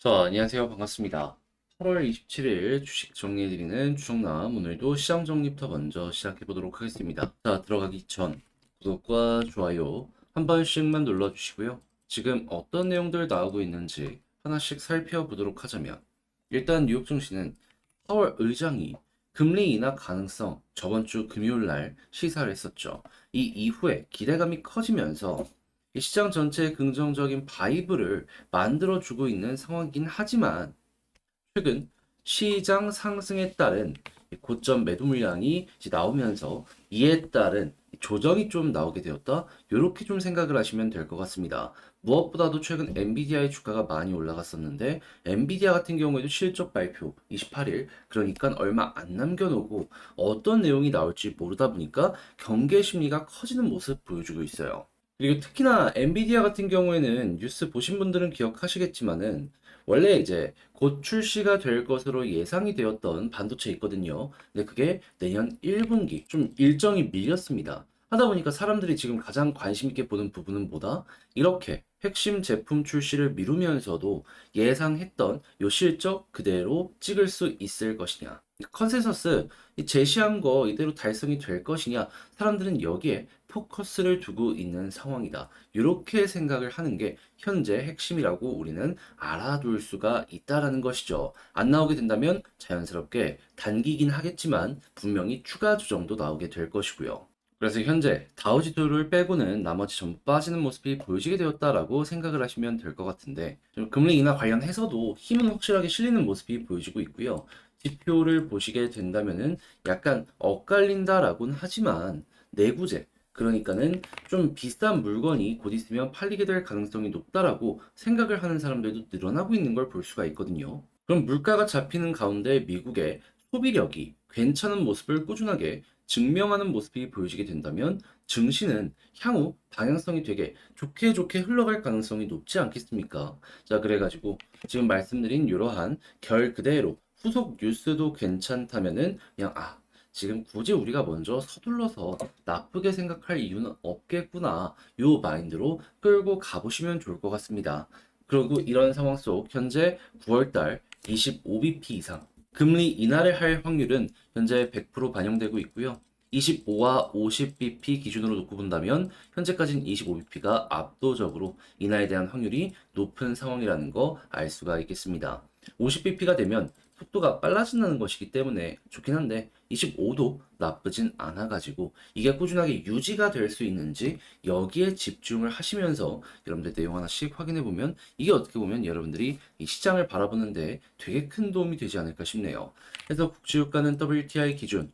안녕하세요. 반갑습니다. 8월 27일 주식 정리해드리는 주식남 오늘도 시장 정리부터 먼저 시작해보도록 하겠습니다. 들어가기 전 구독과 좋아요 한 번씩만 눌러주시고요. 지금 어떤 내용들 나오고 있는지 하나씩 살펴보도록 하자면 일단 뉴욕 증시는 파월 의장이 금리 인하 가능성 저번 주 금요일 날 시사를 했었죠. 이 이후에 기대감이 커지면서 이 시장 전체의 긍정적인 바이브를 만들어주고 있는 상황이긴 하지만 최근 시장 상승에 따른 고점 매도 물량이 이제 나오면서 이에 따른 조정이 좀 나오게 되었다. 이렇게 좀 생각을 하시면 될 것 같습니다. 무엇보다도 최근 엔비디아의 주가가 많이 올라갔었는데 엔비디아 같은 경우에도 실적 발표 28일 그러니까 얼마 안 남겨놓고 어떤 내용이 나올지 모르다 보니까 경계 심리가 커지는 모습 보여주고 있어요. 그리고 특히나 엔비디아 같은 경우에는 뉴스 보신 분들은 기억하시겠지만은 원래 이제 곧 출시가 될 것으로 예상이 되었던 반도체 있거든요. 근데 그게 내년 1분기 좀 일정이 밀렸습니다. 하다 보니까 사람들이 지금 가장 관심 있게 보는 부분은 뭐다? 이렇게 핵심 제품 출시를 미루면서도 예상했던 요 실적 그대로 찍을 수 있을 것이냐. 컨센서스 제시한 거 이대로 달성이 될 것이냐. 사람들은 여기에 포커스를 두고 있는 상황이다. 이렇게 생각을 하는 게 현재 핵심이라고 우리는 알아둘 수가 있다라는 것이죠. 안 나오게 된다면 자연스럽게 단기긴 하겠지만 분명히 추가 조정도 나오게 될 것이고요. 그래서 현재 다우지수를 빼고는 나머지 전부 빠지는 모습이 보여지게 되었다라고 생각을 하시면 될 것 같은데 좀 금리 인하 관련해서도 힘은 확실하게 실리는 모습이 보여지고 있고요. 지표를 보시게 된다면은 약간 엇갈린다라고는 하지만 내구재 그러니까는 좀 비싼 물건이 곧 있으면 팔리게 될 가능성이 높다라고 생각을 하는 사람들도 늘어나고 있는 걸 볼 수가 있거든요. 그럼 물가가 잡히는 가운데 미국의 소비력이 괜찮은 모습을 꾸준하게 증명하는 모습이 보여지게 된다면 증시는 향후 방향성이 되게 좋게 좋게 흘러갈 가능성이 높지 않겠습니까? 자, 그래가지고 지금 말씀드린 이러한 결 그대로 후속 뉴스도 괜찮다면은 그냥 지금 굳이 우리가 먼저 서둘러서 나쁘게 생각할 이유는 없겠구나. 요 마인드로 끌고 가보시면 좋을 것 같습니다. 그리고 이런 상황 속 현재 9월달 25bp 이상 금리 인하를 할 확률은 현재 100% 반영되고 있고요. 25와 50bp 기준으로 놓고 본다면 현재까지는 25bp가 압도적으로 인하에 대한 확률이 높은 상황이라는 거 알 수가 있겠습니다. 50bp가 되면 속도가 빨라진다는 것이기 때문에 좋긴 한데 25도 나쁘진 않아가지고 이게 꾸준하게 유지가 될 수 있는지 여기에 집중을 하시면서 여러분들 내용 하나씩 확인해 보면 이게 어떻게 보면 여러분들이 이 시장을 바라보는데 되게 큰 도움이 되지 않을까 싶네요. 그래서 국제유가는 WTI 기준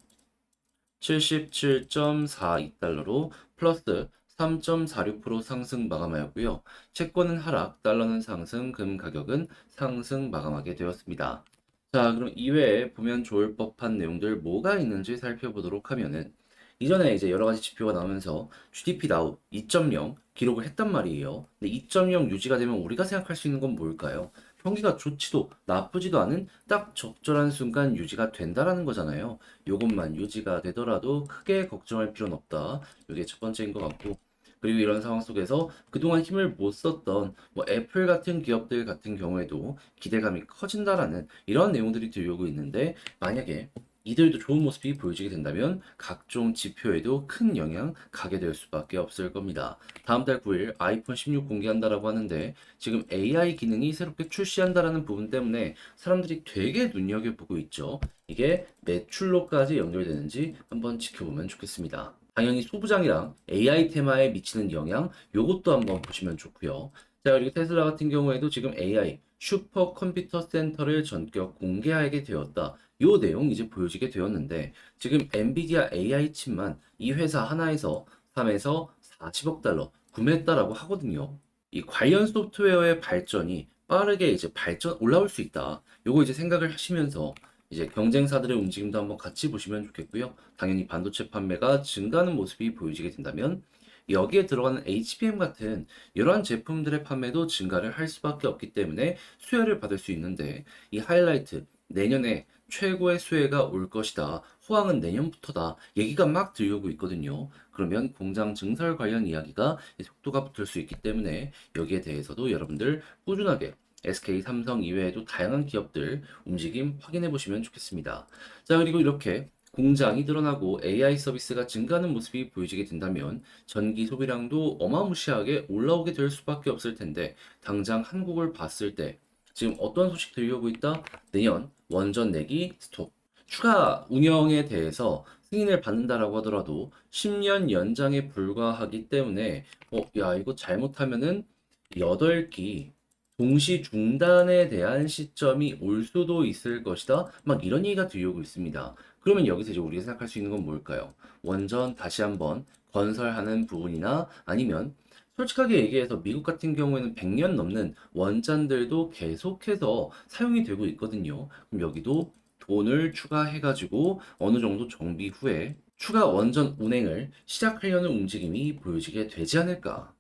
77.42달러로 플러스 3.46% 상승 마감하였고요. 채권은 하락, 달러는 상승, 금 가격은 상승 마감하게 되었습니다. 자, 그럼 이외에 보면 좋을 법한 내용들 뭐가 있는지 살펴보도록 하면은 이전에 이제 여러 가지 지표가 나오면서 GDP 나우 2.0 기록을 했단 말이에요. 근데 2.0 유지가 되면 우리가 생각할 수 있는 건 뭘까요? 경기가 좋지도 나쁘지도 않은 딱 적절한 순간 유지가 된다라는 거잖아요. 요것만 유지가 되더라도 크게 걱정할 필요는 없다. 이게 첫 번째인 것 같고. 그리고 이런 상황 속에서 그동안 힘을 못 썼던 뭐 애플 같은 기업들 같은 경우에도 기대감이 커진다라는 이런 내용들이 들려오고 있는데 만약에 이들도 좋은 모습이 보여지게 된다면 각종 지표에도 큰 영향 가게 될 수밖에 없을 겁니다. 다음 달 9일 아이폰 16 공개한다라고 하는데 지금 AI 기능이 새롭게 출시한다라는 부분 때문에 사람들이 되게 눈여겨보고 있죠. 이게 매출로까지 연결되는지 한번 지켜보면 좋겠습니다. 당연히 소부장이랑 AI 테마에 미치는 영향, 요것도 한번 보시면 좋고요. 자, 그리고 테슬라 같은 경우에도 지금 AI 슈퍼 컴퓨터 센터를 전격 공개하게 되었다. 요 내용 이제 보여지게 되었는데 지금 엔비디아 AI 칩만 이 회사 하나에서 3에서 40억 달러 구매했다라고 하거든요. 이 관련 소프트웨어의 발전이 빠르게 이제 올라올 수 있다. 요거 이제 생각을 하시면서 이제 경쟁사들의 움직임도 한번 같이 보시면 좋겠고요. 당연히 반도체 판매가 증가하는 모습이 보여지게 된다면 여기에 들어가는 HBM 같은 이러한 제품들의 판매도 증가를 할 수밖에 없기 때문에 수혜를 받을 수 있는데 이 하이라이트 내년에 최고의 수혜가 올 것이다. 호황은 내년부터다. 얘기가 막 들려오고 있거든요. 그러면 공장 증설 관련 이야기가 속도가 붙을 수 있기 때문에 여기에 대해서도 여러분들 꾸준하게 SK, 삼성 이외에도 다양한 기업들 움직임 확인해 보시면 좋겠습니다. 자, 그리고 이렇게 공장이 늘어나고 AI 서비스가 증가하는 모습이 보여지게 된다면 전기 소비량도 어마무시하게 올라오게 될 수밖에 없을 텐데 당장 한국을 봤을 때 지금 어떤 소식 들려오고 있다? 내년 원전 내기 스톱. 추가 운영에 대해서 승인을 받는다라고 하더라도 10년 연장에 불과하기 때문에 야, 이거 잘못하면은 8기 동시 중단에 대한 시점이 올 수도 있을 것이다. 막 이런 얘기가 들려오고 있습니다. 그러면 여기서 이제 우리가 생각할 수 있는 건 뭘까요? 원전 다시 한번 건설하는 부분이나 아니면 솔직하게 얘기해서 미국 같은 경우에는 100년 넘는 원전들도 계속해서 사용이 되고 있거든요. 그럼 여기도 돈을 추가해가지고 어느 정도 정비 후에 추가 원전 운행을 시작하려는 움직임이 보여지게 되지 않을까.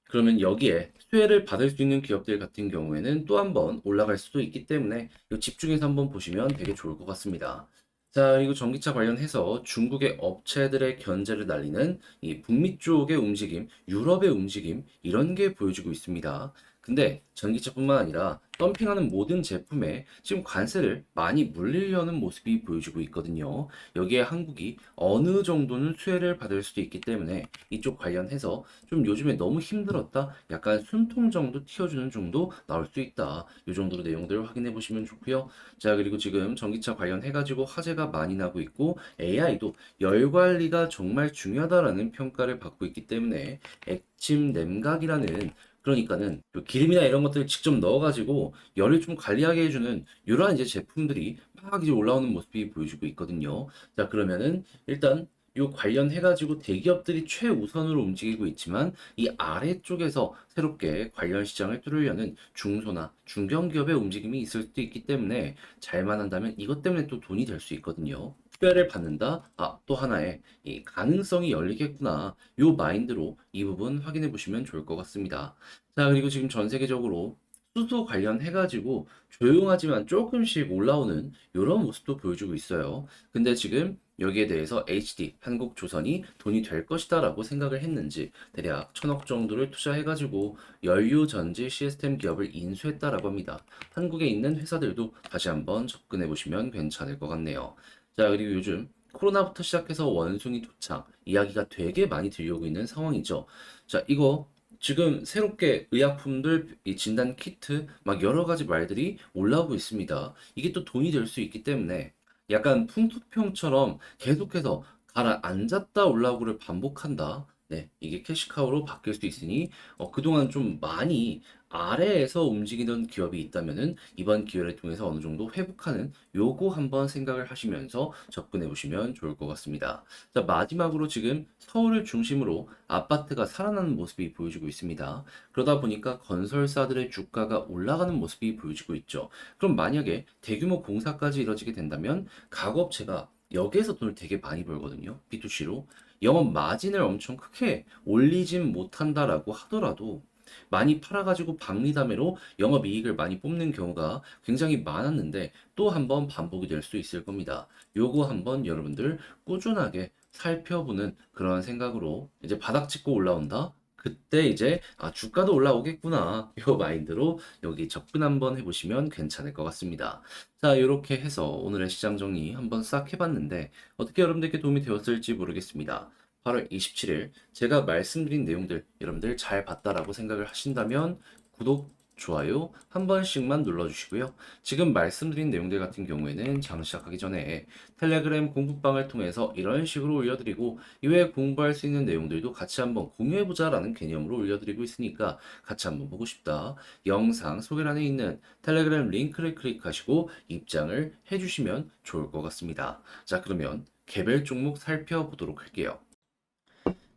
그러면 여기에 수혜를 받을 수 있는 기업들 같은 경우에는 또 한 번 올라갈 수도 있기 때문에 이 집중해서 한번 보시면 되게 좋을 것 같습니다. 자, 그리고 전기차 관련해서 중국의 업체들의 견제를 날리는 이 북미 쪽의 움직임, 유럽의 움직임, 이런 게 보여지고 있습니다. 근데 전기차뿐만 아니라 덤핑하는 모든 제품에 지금 관세를 많이 물리려는 모습이 보여지고 있거든요. 여기에 한국이 어느 정도는 수혜를 받을 수도 있기 때문에 이쪽 관련해서 좀 요즘에 너무 힘들었다. 약간 숨통 정도 틔워주는 정도 나올 수 있다. 이 정도로 내용들을 확인해 보시면 좋고요. 자, 그리고 지금 전기차 관련해가지고 화제가 많이 나고 있고 AI도 열 관리가 정말 중요하다라는 평가를 받고 있기 때문에 액침 냉각이라는 그러니까는 그 기름이나 이런 것들을 직접 넣어가지고 열을 좀 관리하게 해주는 이러한 이제 제품들이 막 이제 올라오는 모습이 보여지고 있거든요. 자, 그러면은 일단 요 관련해가지고 대기업들이 최우선으로 움직이고 있지만 이 아래쪽에서 새롭게 관련 시장을 뚫으려는 중소나 중견기업의 움직임이 있을 수도 있기 때문에 잘만 한다면 이것 때문에 또 돈이 될 수 있거든요. 투자를 받는다? 아, 또 하나의 이 가능성이 열리겠구나. 요 마인드로 이 부분 확인해 보시면 좋을 것 같습니다. 자, 그리고 지금 전 세계적으로 수소 관련해가지고 조용하지만 조금씩 올라오는 이런 모습도 보여주고 있어요. 근데 지금 여기에 대해서 HD, 한국조선이 돈이 될 것이다라고 생각을 했는지 대략 1,000억 정도를 투자해가지고 연료전지 시스템 기업을 인수했다라고 합니다. 한국에 있는 회사들도 다시 한번 접근해 보시면 괜찮을 것 같네요. 자, 그리고 요즘 코로나부터 시작해서 원숭이 도착 이야기가 되게 많이 들려오고 있는 상황이죠. 자, 이거 지금 새롭게 의약품들, 이 진단 키트, 막 여러 가지 말들이 올라오고 있습니다. 이게 또 돈이 될 수 있기 때문에 약간 풍토병처럼 계속해서 가라앉았다 올라오고를 반복한다. 네, 이게 캐시카우로 바뀔 수 있으니 그동안 좀 많이 아래에서 움직이던 기업이 있다면은 이번 기회를 통해서 어느 정도 회복하는 요거 한번 생각을 하시면서 접근해 보시면 좋을 것 같습니다. 자, 마지막으로 지금 서울을 중심으로 아파트가 살아나는 모습이 보여지고 있습니다. 그러다 보니까 건설사들의 주가가 올라가는 모습이 보여지고 있죠. 그럼 만약에 대규모 공사까지 이뤄지게 된다면 가구업체가 여기에서 돈을 되게 많이 벌거든요. B2C로. 영업 마진을 엄청 크게 올리진 못한다라고 하더라도 많이 팔아가지고 박리담회로 영업이익을 많이 뽑는 경우가 굉장히 많았는데 또 한번 반복이 될 수 있을 겁니다. 요거 한번 여러분들 꾸준하게 살펴보는 그런 생각으로 이제 바닥 짚고 올라온다. 그때 이제 주가도 올라오겠구나. 요 마인드로 여기 접근 한번 해보시면 괜찮을 것 같습니다. 자, 이렇게 해서 오늘의 시장 정리 한번 싹 해봤는데 어떻게 여러분들께 도움이 되었을지 모르겠습니다. 8월 27일 제가 말씀드린 내용들 여러분들 잘 봤다라고 생각을 하신다면 구독, 좋아요 한 번씩만 눌러주시고요. 지금 말씀드린 내용들 같은 경우에는 장 시작하기 전에 텔레그램 공부방을 통해서 이런 식으로 올려드리고 이외에 공부할 수 있는 내용들도 같이 한번 공유해보자라는 개념으로 올려드리고 있으니까 같이 한번 보고 싶다. 영상 소개란에 있는 텔레그램 링크를 클릭하시고 입장을 해주시면 좋을 것 같습니다. 자, 그러면 개별 종목 살펴보도록 할게요.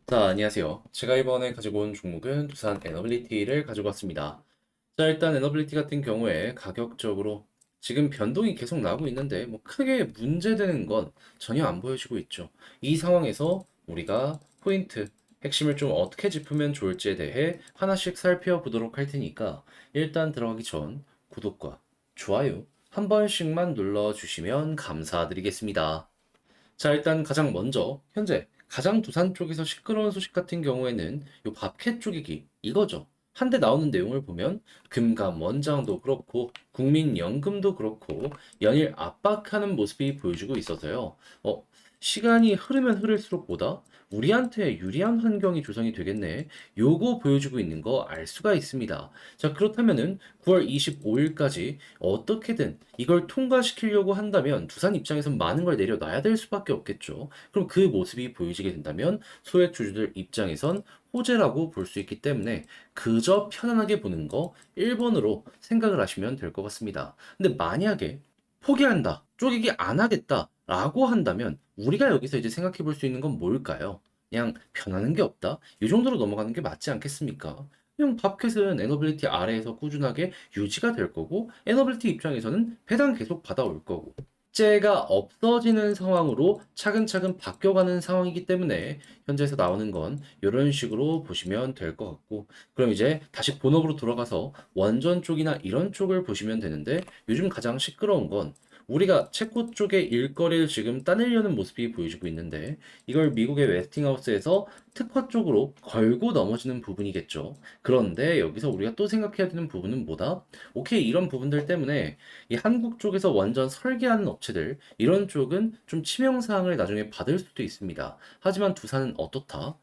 자, 안녕하세요. 제가 이번에 가지고 온 종목은 두산 에너빌리티를 가지고 왔습니다. 자, 일단 에너빌리티 같은 경우에 가격적으로 지금 변동이 계속 나고 있는데 뭐 크게 문제되는 건 전혀 안 보여지고 있죠. 이 상황에서 우리가 포인트, 핵심을 좀 어떻게 짚으면 좋을지에 대해 하나씩 살펴보도록 할 테니까 일단 들어가기 전 구독과 좋아요 한 번씩만 눌러주시면 감사드리겠습니다. 자, 일단 가장 먼저 현재 가장 두산 쪽에서 시끄러운 소식 같은 경우에는 요 밥캣 쪼개기 이거죠. 한데 나오는 내용을 보면 금감 원장도 그렇고 국민연금도 그렇고 연일 압박하는 모습이 보여주고 있어서요. 시간이 흐르면 흐를수록 보다 우리한테 유리한 환경이 조성이 되겠네. 요거 보여주고 있는 거 알 수가 있습니다. 자, 그렇다면은 9월 25일까지 어떻게든 이걸 통과시키려고 한다면 두산 입장에선 많은 걸 내려놔야 될 수밖에 없겠죠. 그럼 그 모습이 보여지게 된다면 소액 주주들 입장에선 호재라고 볼 수 있기 때문에 그저 편안하게 보는 거 1번으로 생각을 하시면 될 것 같습니다. 근데 만약에 포기한다, 쪼개기 안 하겠다 라고 한다면 우리가 여기서 이제 생각해 볼 수 있는 건 뭘까요? 그냥 변하는 게 없다? 이 정도로 넘어가는 게 맞지 않겠습니까? 그냥 밥캣은 에너빌리티 아래에서 꾸준하게 유지가 될 거고 에너빌리티 입장에서는 배당 계속 받아올 거고 째가 없어지는 상황으로 차근차근 바뀌어가는 상황이기 때문에 현재에서 나오는 건 이런 식으로 보시면 될 것 같고 그럼 이제 다시 본업으로 돌아가서 원전 쪽이나 이런 쪽을 보시면 되는데 요즘 가장 시끄러운 건 우리가 체코 쪽의 일거리를 지금 따내려는 모습이 보여지고 있는데 이걸 미국의 웨스팅하우스에서 특허 쪽으로 걸고 넘어지는 부분이겠죠. 그런데 여기서 우리가 또 생각해야 되는 부분은 뭐다? 오케이, 이런 부분들 때문에 이 한국 쪽에서 원전 설계하는 업체들 이런 쪽은 좀 치명상을 나중에 받을 수도 있습니다. 하지만 두산은 어떻다?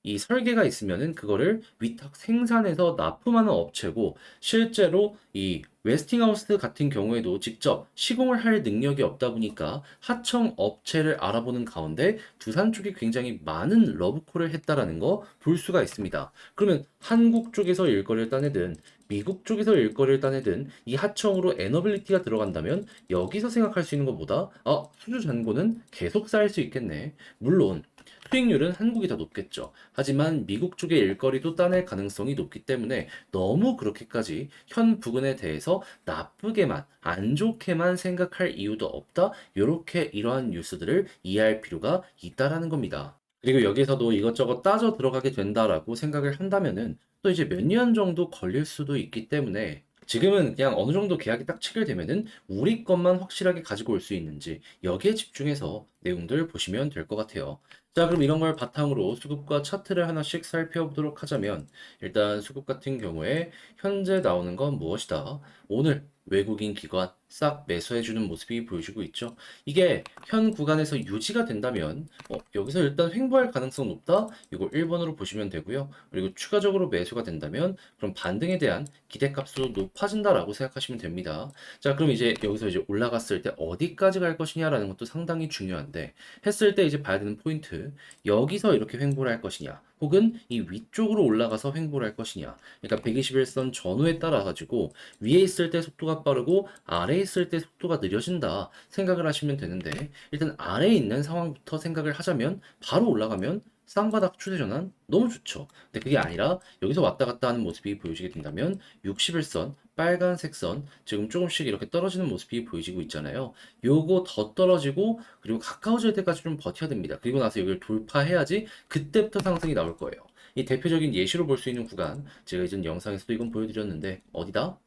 이 설계가 있으면은 그거를 위탁 생산해서 납품하는 업체고 실제로 이 웨스팅하우스 같은 경우에도 직접 시공을 할 능력이 없다 보니까 하청 업체를 알아보는 가운데 두산 쪽이 굉장히 많은 러브콜을 했다라는 거 볼 수가 있습니다. 그러면 한국 쪽에서 일거리를 따내든 미국 쪽에서 일거리를 따내든 이 하청으로 에너빌리티가 들어간다면 여기서 생각할 수 있는 것보다 수주 잔고는 계속 쌓일 수 있겠네. 물론 수익률은 한국이 더 높겠죠. 하지만 미국 쪽의 일거리도 따낼 가능성이 높기 때문에 너무 그렇게까지 현 부근에 대해서 나쁘게만, 안 좋게만 생각할 이유도 없다. 이렇게 이러한 뉴스들을 이해할 필요가 있다라는 겁니다. 그리고 여기서도 이것저것 따져 들어가게 된다라고 생각을 한다면은 또 이제 몇 년 정도 걸릴 수도 있기 때문에 지금은 그냥 어느 정도 계약이 딱 체결되면은 우리 것만 확실하게 가지고 올 수 있는지 여기에 집중해서 내용들 보시면 될 것 같아요. 자, 그럼 이런 걸 바탕으로 수급과 차트를 하나씩 살펴보도록 하자면 일단 수급 같은 경우에 현재 나오는 건 무엇이다? 오늘 외국인 기관 싹 매수해주는 모습이 보여주고 있죠. 이게 현 구간에서 유지가 된다면 여기서 일단 횡보할 가능성 높다. 이거 1번으로 보시면 되고요. 그리고 추가적으로 매수가 된다면 그럼 반등에 대한 기대값도 높아진다라고 생각하시면 됩니다. 자, 그럼 이제 여기서 이제 올라갔을 때 어디까지 갈 것이냐라는 것도 상당히 중요한데 했을 때 이제 봐야 되는 포인트 여기서 이렇게 횡보를 할 것이냐 혹은 이 위쪽으로 올라가서 횡보를 할 것이냐 그러니까 121선 전후에 따라 가지고 위에 있을 때 속도가 빠르고 아래에 있을 때 속도가 느려진다 생각을 하시면 되는데 일단 아래에 있는 상황부터 생각을 하자면 바로 올라가면 쌍바닥 추세 전환 너무 좋죠. 근데 그게 아니라 여기서 왔다 갔다 하는 모습이 보여지게 된다면 61선 빨간색 선 지금 조금씩 이렇게 떨어지는 모습이 보여지고 있잖아요. 요거 더 떨어지고 그리고 가까워질 때까지 좀 버텨야 됩니다. 그리고 나서 여기를 돌파해야지 그때부터 상승이 나올 거예요. 이 대표적인 예시로 볼 수 있는 구간 제가 이전 영상에서도 이건 보여드렸는데 어디다?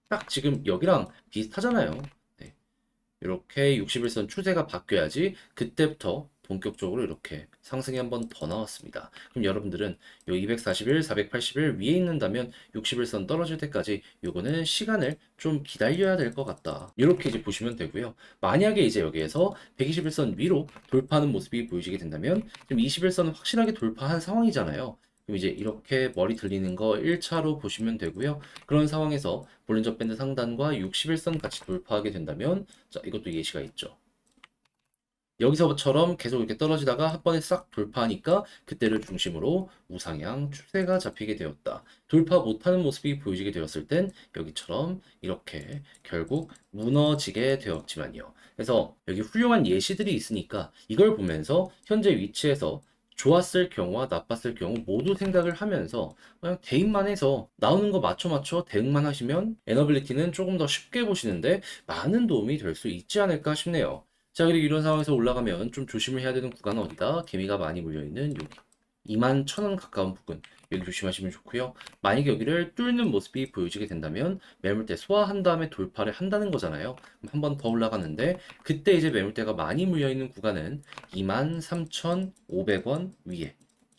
딱 지금 여기랑 비슷하잖아요. 네. 이렇게 61선 추세가 바뀌어야지 그때부터 본격적으로 이렇게 상승이 한 번 더 나왔습니다. 그럼 여러분들은 요 241, 481 위에 있는다면 61선 떨어질 때까지 요거는 시간을 좀 기다려야 될 것 같다. 이렇게 이제 보시면 되고요. 만약에 이제 여기에서 121선 위로 돌파하는 모습이 보이시게 된다면 지금 21선은 확실하게 돌파한 상황이잖아요. 그럼 이제 이렇게 머리 들리는 거 1차로 보시면 되고요. 그런 상황에서 볼린저 밴드 상단과 61선 같이 돌파하게 된다면 자, 이것도 예시가 있죠. 여기서처럼 계속 이렇게 떨어지다가 한 번에 싹 돌파하니까 그때를 중심으로 우상향 추세가 잡히게 되었다. 돌파 못하는 모습이 보여지게 되었을 땐 여기처럼 이렇게 결국 무너지게 되었지만요. 그래서 여기 훌륭한 예시들이 있으니까 이걸 보면서 현재 위치에서 좋았을 경우와 나빴을 경우 모두 생각을 하면서 그냥 대입만 해서 나오는 거 맞춰 대응만 하시면 에너빌리티는 조금 더 쉽게 보시는데 많은 도움이 될 수 있지 않을까 싶네요. 자, 그리고 이런 상황에서 올라가면 좀 조심을 해야 되는 구간은 어디다? 개미가 많이 물려있는 여기 21,000원 가까운 부근 여기 조심하시면 좋고요. 만약에 여기를 뚫는 모습이 보여지게 된다면 매물대 소화한 다음에 돌파를 한다는 거잖아요. 한 번 더 올라가는데 그때 이제 매물대가 많이 물려있는 구간은 23,500원 위에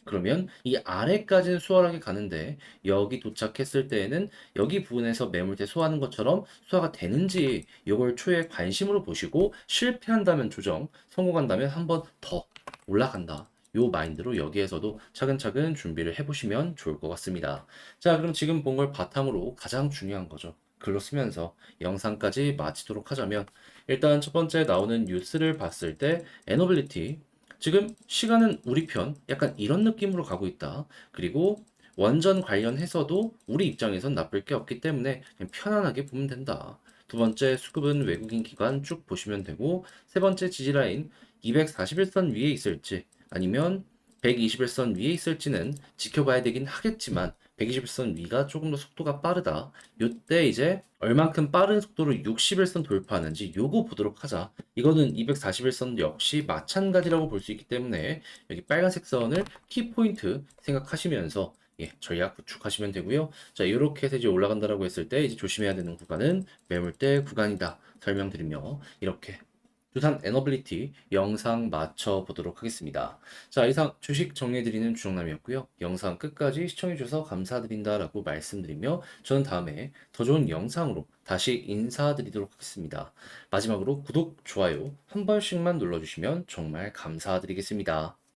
그러면 이 아래까지는 수월하게 가는데 여기 도착했을 때에는 여기 부분에서 매물대 소화하는 것처럼 소화가 되는지 이걸 초에 관심으로 보시고 실패한다면 조정, 성공한다면 한번 더 올라간다. 요 마인드로 여기에서도 차근차근 준비를 해보시면 좋을 것 같습니다. 자, 그럼 지금 본 걸 바탕으로 가장 중요한 거죠. 글로 쓰면서 영상까지 마치도록 하자면 일단 첫 번째 나오는 뉴스를 봤을 때 에너빌리티 지금 시간은 우리 편 약간 이런 느낌으로 가고 있다. 그리고 원전 관련해서도 우리 입장에선 나쁠 게 없기 때문에 그냥 편안하게 보면 된다. 두 번째 수급은 외국인 기관 쭉 보시면 되고 세 번째 지지라인 241선 위에 있을지 아니면 121선 위에 있을지는 지켜봐야 되긴 하겠지만 121선 위가 조금 더 속도가 빠르다. 요때 이제 얼만큼 빠른 속도로 60일선 돌파하는지 요거 보도록 하자. 이거는 241선 역시 마찬가지라고 볼 수 있기 때문에 여기 빨간색 선을 키포인트 생각하시면서 전략 구축하시면 되고요. 자, 이렇게 해서 이제 올라간다라고 했을 때 이제 조심해야 되는 구간은 매물대 구간이다. 설명드리며 이렇게 두산 에너빌리티 영상 맞춰 보도록 하겠습니다. 자, 이상 주식 정리해드리는 주정남이었고요. 영상 끝까지 시청해주셔서 감사드린다라고 말씀드리며 저는 다음에 더 좋은 영상으로 다시 인사드리도록 하겠습니다. 마지막으로 구독, 좋아요 한 번씩만 눌러주시면 정말 감사드리겠습니다.